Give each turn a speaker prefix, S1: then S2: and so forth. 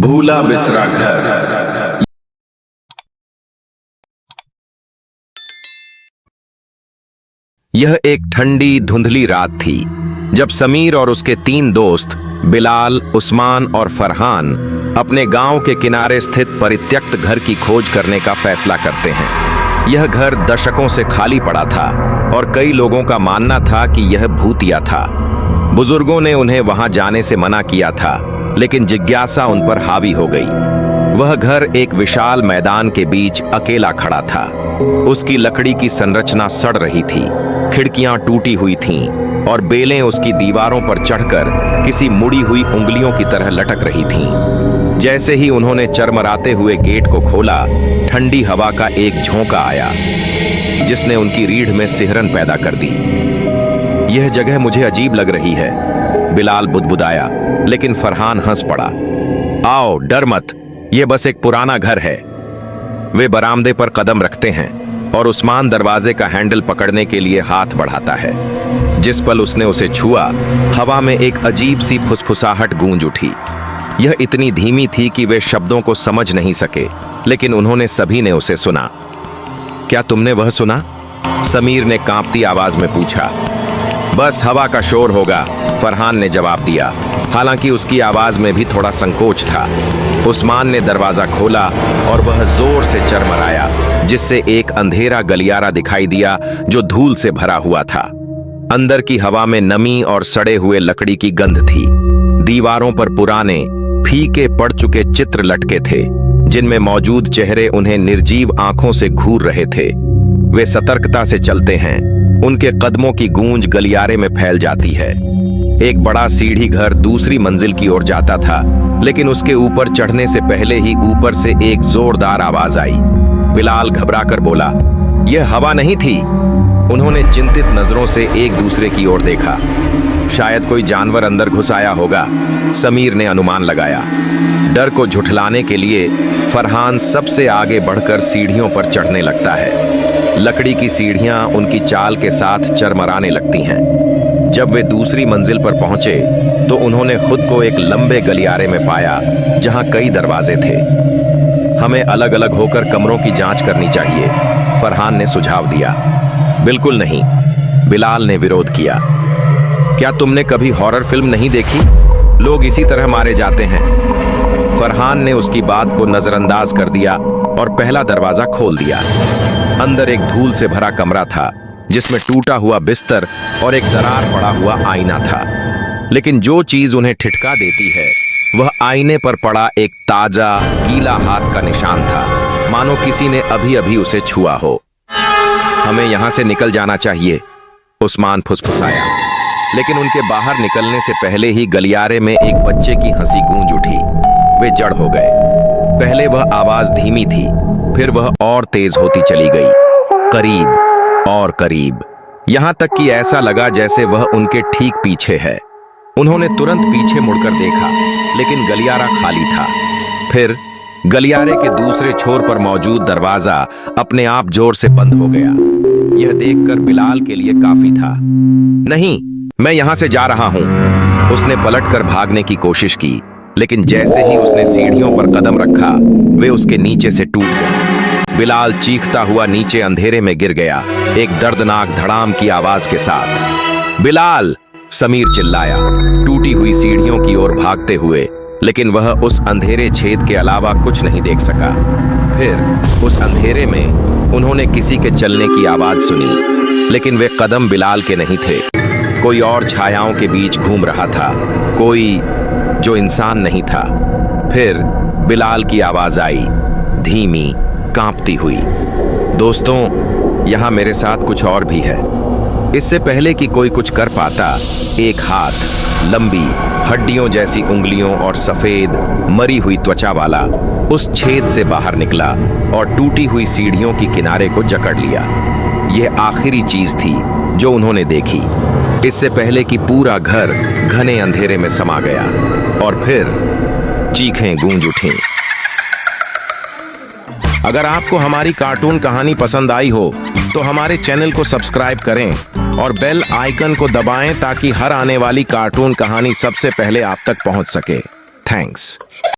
S1: भूला बिसरा घर।
S2: यह एक ठंडी धुंधली रात थी जब समीर और उसके 3 दोस्त बिलाल, उस्मान और फरहान अपने गांव के किनारे स्थित परित्यक्त घर की खोज करने का फैसला करते हैं। यह घर दशकों से खाली पड़ा था और कई लोगों का मानना था कि यह भूतिया था। बुजुर्गों ने उन्हें वहां जाने से मना किया था, लेकिन जिज्ञासा उन पर हावी हो गई। वह घर एक विशाल मैदान के बीच अकेला खड़ा था। उसकी लकड़ी की संरचना सड़ रही थी, खिड़कियां टूटी हुई थीं और बेलें उसकी दीवारों पर चढ़कर किसी मुड़ी हुई उंगलियों की तरह लटक रही थीं। जैसे ही उन्होंने चरमराते हुए गेट को खोला, ठंडी हवा का एक झोंका आया जिसने उनकी रीढ़ में सिहरन पैदा कर दी। यह जगह मुझे अजीब लग रही है, बिलाल बुदबुदाया, लेकिन फरहान हंस पड़ा। आओ, डर मत, यह बस एक पुराना घर है। वे बरामदे पर कदम रखते हैं और उस्मान दरवाजे का हैंडल पकड़ने के लिए हाथ बढ़ाता है। जिस पल उसने उसे छुआ, हवा में एक अजीब सी फुसफुसाहट गूंज उठी। यह इतनी धीमी थी कि वे शब्दों को समझ नहीं सके, लेकिन उन्होंने सभी ने उसे सुना। क्या तुमने वह सुना? समीर ने कांपती आवाज में पूछा। बस हवा का शोर होगा, फरहान ने जवाब दिया, हालांकि उसकी आवाज में भी थोड़ा संकोच था। उस्मान ने दरवाजा खोला और वह जोर से चरमराया, जिससे एक अंधेरा गलियारा दिखाई दिया जो धूल से भरा हुआ था। अंदर की हवा में नमी और सड़े हुए लकड़ी की गंध थी। दीवारों पर पुराने, फीके पड़ चुके चित्र लटके थे, जिनमें मौजूद चेहरे उन्हें निर्जीव आंखों से घूर रहे थे। वे सतर्कता से चलते हैं, उनके कदमों की गूंज गलियारे में फैल जाती है। एक बड़ा सीढ़ी घर दूसरी मंजिल की ओर जाता था, लेकिन उसके ऊपर चढ़ने से पहले ही ऊपर से एक जोरदार आवाज आई। बिलाल घबराकर बोला, यह हवा नहीं थी। उन्होंने चिंतित नजरों से एक दूसरे की ओर देखा। शायद कोई जानवर अंदर घुस आया होगा, समीर ने अनुमान लगाया। डर को झुठलाने के लिए फरहान सबसे आगे बढ़कर सीढ़ियों पर चढ़ने लगता है। लकड़ी की सीढ़ियां उनकी चाल के साथ चरमराने लगती हैं। जब वे दूसरी मंजिल पर पहुंचे तो उन्होंने खुद को एक लंबे गलियारे में पाया जहां कई दरवाजे थे। हमें अलग अलग होकर कमरों की जांच करनी चाहिए, फरहान ने सुझाव दिया। बिल्कुल नहीं, बिलाल ने विरोध किया। क्या तुमने कभी हॉरर फिल्म नहीं देखी? लोग इसी तरह मारे जाते हैं। फरहान ने उसकी बात को नजरअंदाज कर दिया और पहला दरवाजा खोल दिया। अंदर एक धूल से भरा कमरा था, जिसमें टूटा हुआ बिस्तर और एक दरार पड़ा हुआ आईना था। लेकिन जो चीज उन्हें ठिठका देती है, वह आईने पर पड़ा एक ताजा गीला हाथ का निशान था, मानो किसी ने अभी अभी उसे छुआ हो। हमें यहां से निकल जाना चाहिए, उस्मान फुसफुसाया। लेकिन उनके बाहर निकलने से पहले ही गलियारे में एक बच्चे की हंसी गूंज उठी। वे जड़ हो गए। पहले वह आवाज धीमी थी, फिर वह और तेज होती चली गई, करीब और करीब, यहां तक कि ऐसा लगा जैसे वह उनके ठीक पीछे है। उन्होंने तुरंत पीछे मुड़कर देखा, लेकिन गलियारा खाली था। फिर गलियारे के दूसरे छोर पर मौजूद दरवाजा अपने आप जोर से बंद हो गया। यह देखकर बिलाल के लिए काफी था। नहीं, मैं यहां से जा रहा हूं। उसने पलटकर भागने की कोशिश की, लेकिन जैसे ही उसने सीढ़ियों पर कदम रखा, वे उसके नीचे से टूट गए। बिलाल चीखता हुआ नीचे अंधेरे में गिर गया, एक दर्दनाक धड़ाम की आवाज के साथ। बिलाल! समीर चिल्लाया, टूटी हुई सीढ़ियों की ओर भागते हुए, लेकिन वह उस अंधेरे छेद के अलावा कुछ नहीं देख सका। फिर उस अंधेरे में उन्होंने किसी के चलने की आवाज सुनी, लेकिन वे कदम बिलाल के नहीं थे। कोई और छायाओं के बीच घूम रहा था, कोई जो इंसान नहीं था। फिर बिलाल की आवाज आई, धीमी, कांपती हुई। दोस्तों, यहां मेरे साथ कुछ और भी है। इससे पहले कि कोई कुछ कर पाता, एक हाथ, लंबी, हड्डियों जैसी उंगलियों और सफेद, मरी हुई त्वचा वाला, उस छेद से बाहर निकला और टूटी हुई सीढ़ियों की किनारे को जकड़ लिया। यह आखिरी चीज थी जो उन्होंने देखी, इससे पहले कि पूरा घर घने अंधेरे में समा गया। और फिर चीखें गूंज उठीं। अगर आपको हमारी कार्टून कहानी पसंद आई हो तो हमारे चैनल को सब्सक्राइब करें और बेल आइकन को दबाएं ताकि हर आने वाली कार्टून कहानी सबसे पहले आप तक पहुंच सके। थैंक्स।